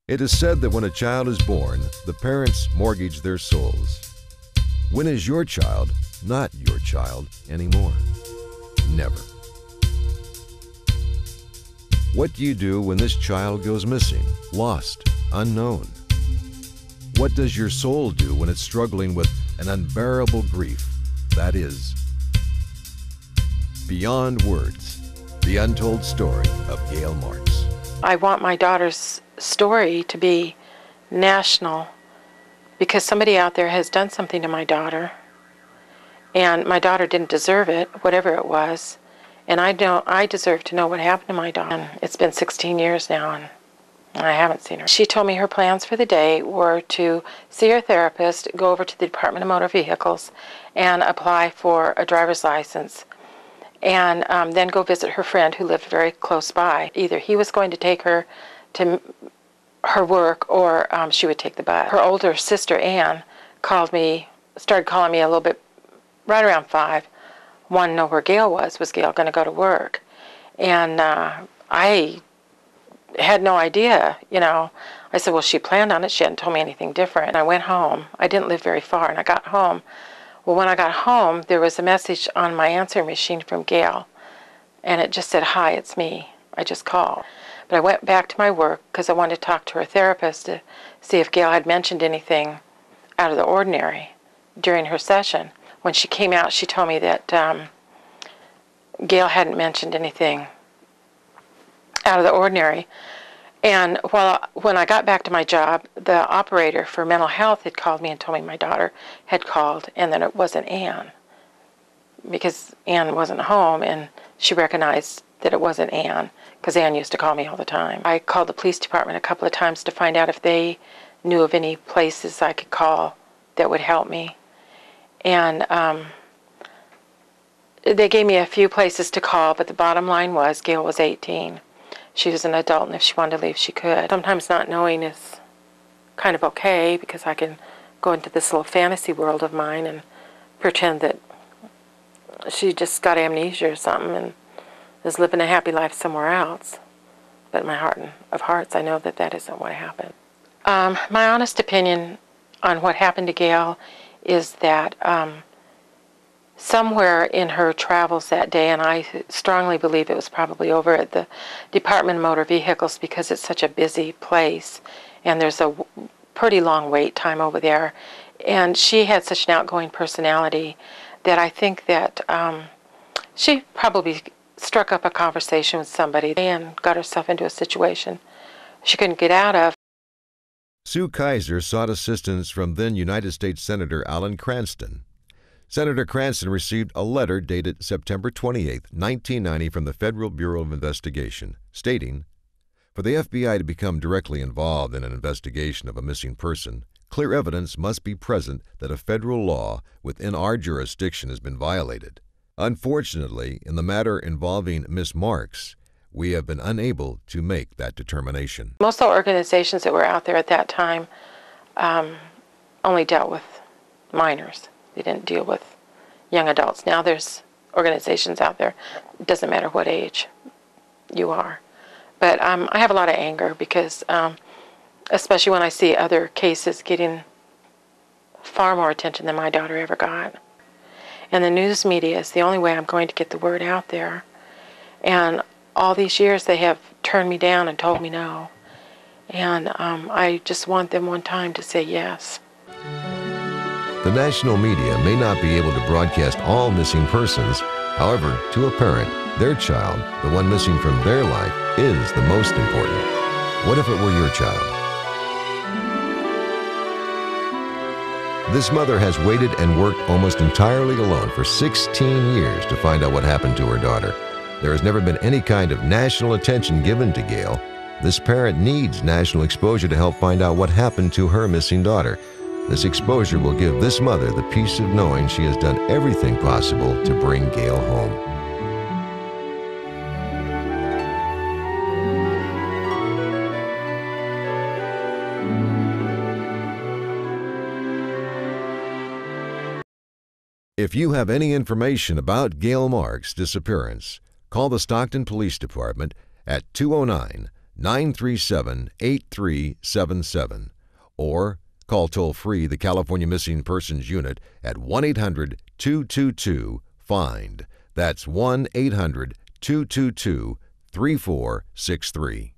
It is said that when a child is born, the parents mortgage their souls. When is your child not your child anymore? Never. What do you do when this child goes missing, lost, unknown? What does your soul do when it's struggling with an unbearable grief? That is beyond words, the untold story of Gayle Marks. I want my daughter's story to be national because somebody out there has done something to my daughter, and my daughter didn't deserve it, whatever it was, and I deserve to know what happened to my daughter. And it's been 16 years now, and I haven't seen her. She told me her plans for the day were to see her therapist, go over to the Department of Motor Vehicles, and apply for a driver's license, and then go visit her friend who lived very close by. Either he was going to take her to her work, or she would take the bus. Her older sister, Ann, started calling me a little bit, right around 5, wanted to know where Gayle was. Was Gayle going to go to work? And I had no idea, you know. I said, well, she planned on it. She hadn't told me anything different. And I went home. I didn't live very far, and I got home. Well, when I got home, there was a message on my answering machine from Gayle, and it just said, hi, it's me. I just called. But I went back to my work because I wanted to talk to her therapist to see if Gayle had mentioned anything out of the ordinary during her session. When she came out, she told me that Gayle hadn't mentioned anything out of the ordinary. And when I got back to my job, the operator for mental health had called me and told me my daughter had called, and that it wasn't Ann, because Ann wasn't home, and she recognized that it wasn't Ann, because Ann used to call me all the time. I called the police department a couple of times to find out if they knew of any places I could call that would help me. And they gave me a few places to call, but the bottom line was Gayle was 18. She was an adult, and if she wanted to leave, she could. Sometimes not knowing is kind of okay, because I can go into this little fantasy world of mine and pretend that she just got amnesia or something and is living a happy life somewhere else. But in my heart of hearts, I know that that isn't what happened. My honest opinion on what happened to Gayle is that somewhere in her travels that day, and I strongly believe it was probably over at the Department of Motor Vehicles because it's such a busy place, and there's a pretty long wait time over there, and she had such an outgoing personality that I think that she probably struck up a conversation with somebody and got herself into a situation she couldn't get out of. Sue Kaiser sought assistance from then United States Senator Alan Cranston. Senator Cranston received a letter dated September 28, 1990 from the Federal Bureau of Investigation, stating, for the FBI to become directly involved in an investigation of a missing person, clear evidence must be present that a federal law within our jurisdiction has been violated. Unfortunately, in the matter involving Miss Marks, we have been unable to make that determination. Most of the organizations that were out there at that time only dealt with minors. They didn't deal with young adults. Now there's organizations out there. It doesn't matter what age you are. But I have a lot of anger because, especially when I see other cases getting far more attention than my daughter ever got. And the news media is the only way I'm going to get the word out there. And all these years they have turned me down and told me no. And I just want them one time to say yes. The national media may not be able to broadcast all missing persons. However, to a parent, their child, the one missing from their life, is the most important. What if it were your child? This mother has waited and worked almost entirely alone for 16 years to find out what happened to her daughter. There has never been any kind of national attention given to Gayle. This parent needs national exposure to help find out what happened to her missing daughter. This exposure will give this mother the peace of knowing she has done everything possible to bring Gayle home. If you have any information about Gayle Marks' disappearance, call the Stockton Police Department at 937-8377 or call toll-free the California Missing Persons Unit at 1-800-222-FIND. That's 1-800-222-3463.